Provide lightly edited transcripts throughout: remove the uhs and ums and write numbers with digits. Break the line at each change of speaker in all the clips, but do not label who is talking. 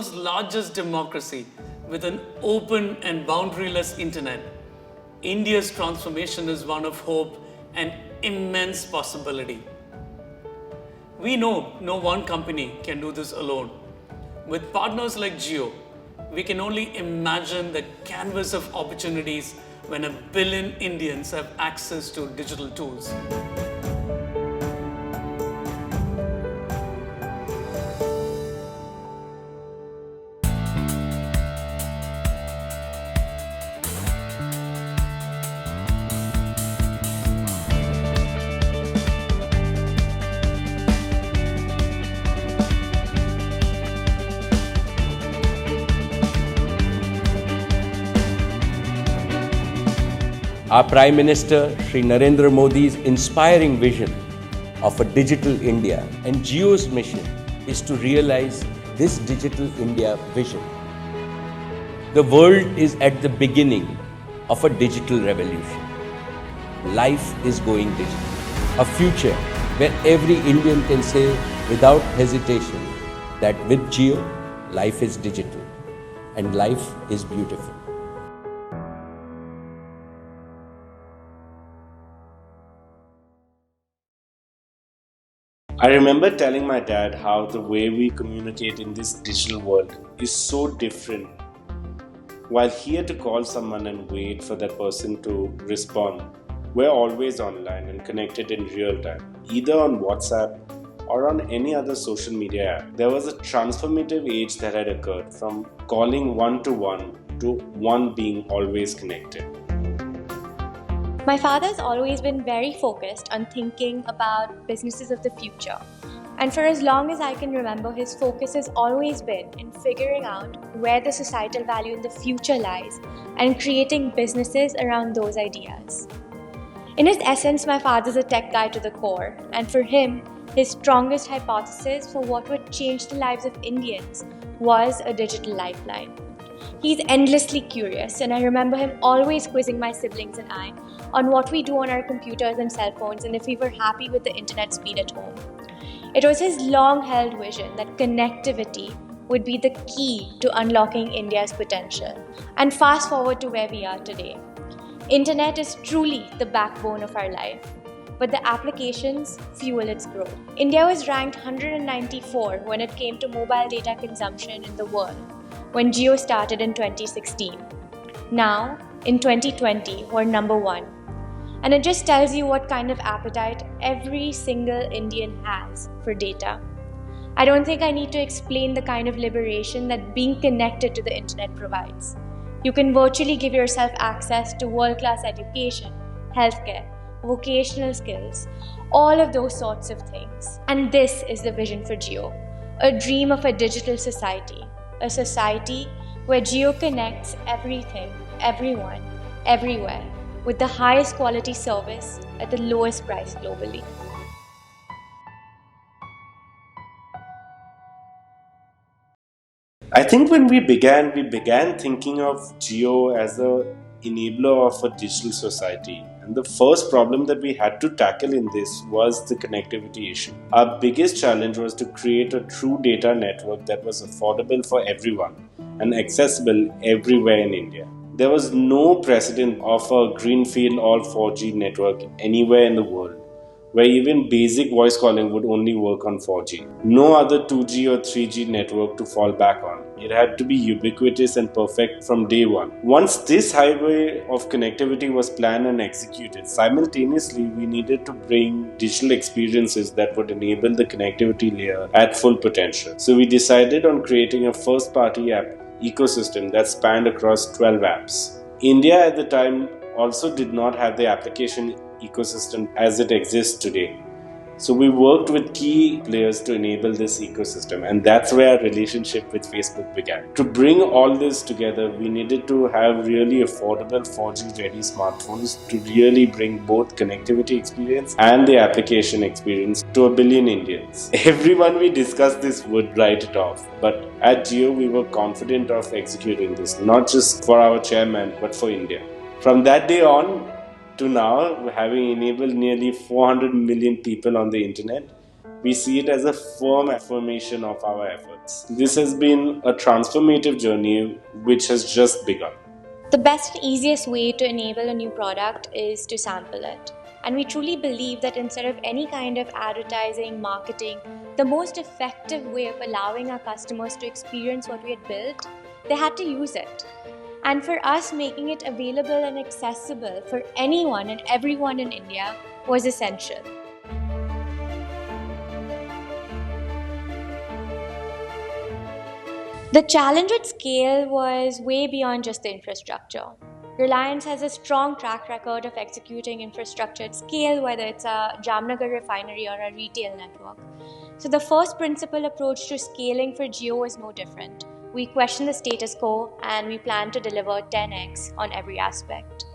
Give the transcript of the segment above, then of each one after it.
world's largest democracy with an open and boundaryless internet, India's transformation is one of hope and immense possibility. We know no one company can do this alone. With partners like Jio, we can only imagine the canvas of opportunities when 1 billion Indians have access to digital tools.
Our Prime Minister Shri Narendra Modi's inspiring vision of a digital India and Jio's mission is to realize this digital India vision. The world is at the beginning of a digital revolution. Life is going digital. A future where every Indian can say without hesitation that with Jio, life is digital and life is beautiful.
I remember telling my dad how the way we communicate in this digital world is so different. While he had to call someone and wait for that person to respond, we're always online and connected in real time, either on WhatsApp or on any other social media app. There was a transformative age that had occurred from calling one-to-one to one being always connected.
My father's always been very focused on thinking about businesses of the future. And for as long as I can remember, his focus has always been in figuring out where the societal value in the future lies and creating businesses around those ideas. In his essence, my father's a tech guy to the core, and for him, his strongest hypothesis for what would change the lives of Indians was a digital lifeline. He's endlessly curious, and I remember him always quizzing my siblings and I on what we do on our computers and cell phones and if we were happy with the internet speed at home. It was his long-held vision that connectivity would be the key to unlocking India's potential. And fast forward to where we are today. Internet is truly the backbone of our life, but the applications fuel its growth. India was ranked 194 when it came to mobile data consumption in the world, when Jio started in 2016. Now, in 2020, we're number 1. And it just tells you what kind of appetite every single Indian has for data. I don't think I need to explain the kind of liberation that being connected to the internet provides. You can virtually give yourself access to world-class education, healthcare, vocational skills, all of those sorts of things. And this is the vision for Jio, a dream of a digital society, a society where Jio connects everything, everyone, everywhere, with the highest quality service at the lowest price globally.
I think when we began thinking of Jio as a enabler of a digital society. And the first problem that we had to tackle in this was the connectivity issue. Our biggest challenge was to create a true data network that was affordable for everyone and accessible everywhere in India. There was no precedent of a greenfield all 4G network anywhere in the world, where even basic voice calling would only work on 4G. No other 2G or 3G network to fall back on. It had to be ubiquitous and perfect from day one. Once this highway of connectivity was planned and executed, simultaneously we needed to bring digital experiences that would enable the connectivity layer at full potential. So we decided on creating a first-party app ecosystem that spanned across 12 apps. India at the time also did not have the application ecosystem as it exists today. So we worked with key players to enable this ecosystem, and that's where our relationship with Facebook began. To bring all this together, we needed to have really affordable 4G ready smartphones to really bring both connectivity experience and the application experience to 1 billion Indians. Everyone we discussed this would write it off, but at Jio we were confident of executing this, not just for our chairman but for India. From that day on to now, having enabled nearly 400 million people on the internet, we see it as a firm affirmation of our efforts. This has been a transformative journey which has just begun.
The best and easiest way to enable a new product is to sample it. And we truly believe that instead of any kind of advertising, marketing, the most effective way of allowing our customers to experience what we had built, they had to use it. And for us, making it available and accessible for anyone and everyone in India was essential. The challenge at scale was way beyond just the infrastructure. Reliance has a strong track record of executing infrastructure at scale, whether it's a Jamnagar refinery or a retail network. So the first principle approach to scaling for Jio was no different. We questioned the status quo and we planned to deliver 10x on every aspect.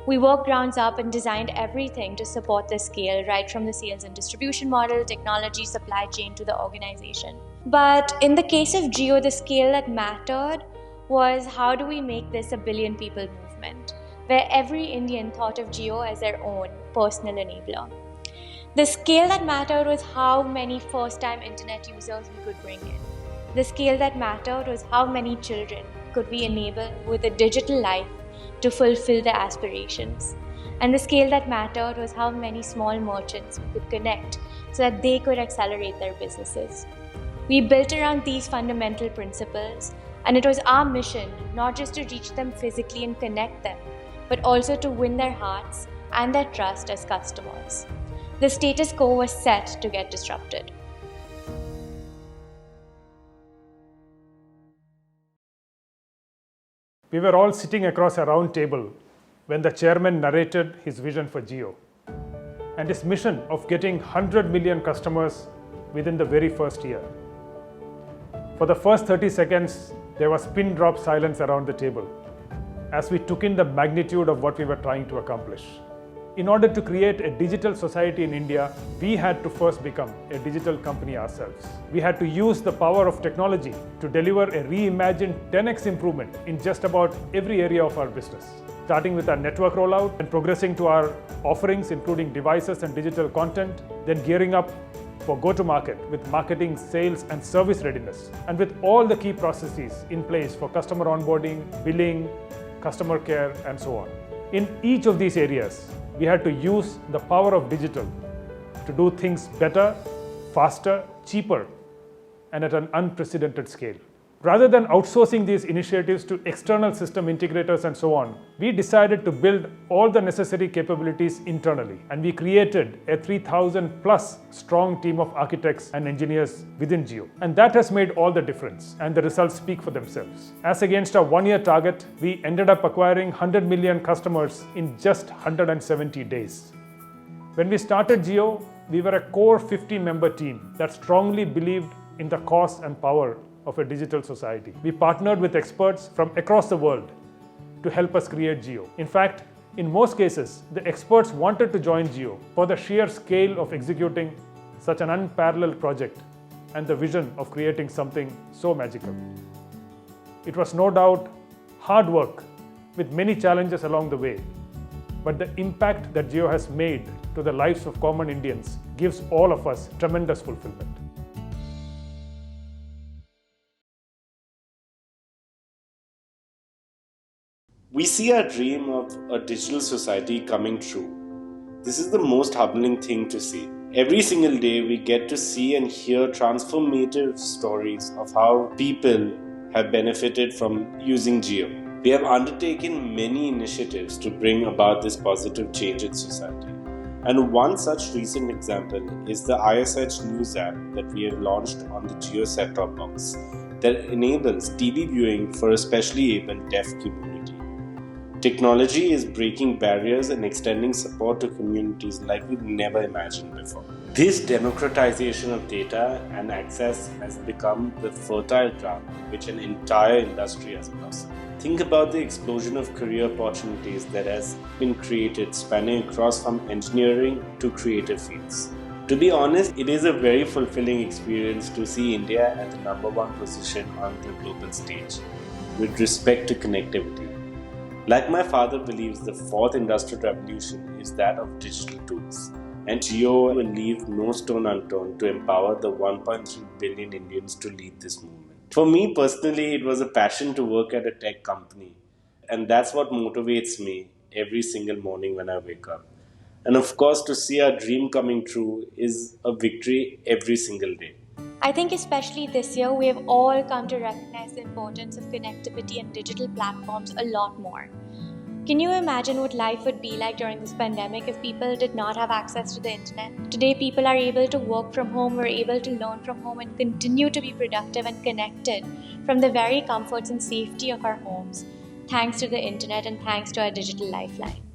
We worked grounds up and designed everything to support this scale, right from the sales and distribution model, technology, supply chain to the organization. But in the case of Jio, the scale that mattered was how do we make this a billion people movement, where every Indian thought of Jio as their own personal enabler. The scale that mattered was how many first-time internet users we could bring in. The scale that mattered was how many children could we enable with a digital life to fulfill their aspirations. And the scale that mattered was how many small merchants we could connect so that they could accelerate their businesses. We built around these fundamental principles, and it was our mission not just to reach them physically and connect them, but also to win their hearts and their trust as customers. The status quo was set to get disrupted.
We were all sitting across a round table when the chairman narrated his vision for Jio and his mission of getting 100 million customers within the very first year. For the first 30 seconds, there was pin drop silence around the table as we took in the magnitude of what we were trying to accomplish. In order to create a digital society in India, we had to first become a digital company ourselves. We had to use the power of technology to deliver a reimagined 10x improvement in just about every area of our business, starting with our network rollout and progressing to our offerings, including devices and digital content, then gearing up for go-to-market with marketing, sales, and service readiness, and with all the key processes in place for customer onboarding, billing, customer care, and so on. In each of these areas, we had to use the power of digital to do things better, faster, cheaper, and at an unprecedented scale. Rather than outsourcing these initiatives to external system integrators and so on, we decided to build all the necessary capabilities internally, and we created a 3,000 plus strong team of architects and engineers within Jio. And that has made all the difference, and the results speak for themselves. As against our one-year target, we ended up acquiring 100 million customers in just 170 days. When we started Jio, we were a core 50-member team that strongly believed in the cause and power of a digital society. We partnered with experts from across the world to help us create Jio. In fact, in most cases, the experts wanted to join Jio for the sheer scale of executing such an unparalleled project and the vision of creating something so magical. It was no doubt hard work with many challenges along the way, but the impact that Jio has made to the lives of common Indians gives all of us tremendous fulfillment.
We see our dream of a digital society coming true. This is the most humbling thing to see. Every single day we get to see and hear transformative stories of how people have benefited from using Jio. We have undertaken many initiatives to bring about this positive change in society. And one such recent example is the ISH News app that we have launched on the Jio set-top box that enables TV viewing for a specially abled deaf community. Technology is breaking barriers and extending support to communities like we've never imagined before. This democratization of data and access has become the fertile ground in which an entire industry has blossomed. Think about the explosion of career opportunities that has been created spanning across from engineering to creative fields. To be honest, it is a very fulfilling experience to see India at the #1 position on the global stage with respect to connectivity. Like my father believes the fourth industrial revolution is that of digital tools. And Jio will leave no stone unturned to empower the 1.3 billion Indians to lead this movement. For me personally, it was a passion to work at a tech company. And that's what motivates me every single morning when I wake up. And of course, to see our dream coming true is a victory every single day.
I think especially this year, we have all come to recognize the importance of connectivity and digital platforms a lot more. Can you imagine what life would be like during this pandemic if people did not have access to the internet? Today, people are able to work from home, we're able to learn from home and continue to be productive and connected from the very comforts and safety of our homes, thanks to the internet and thanks to our digital lifeline.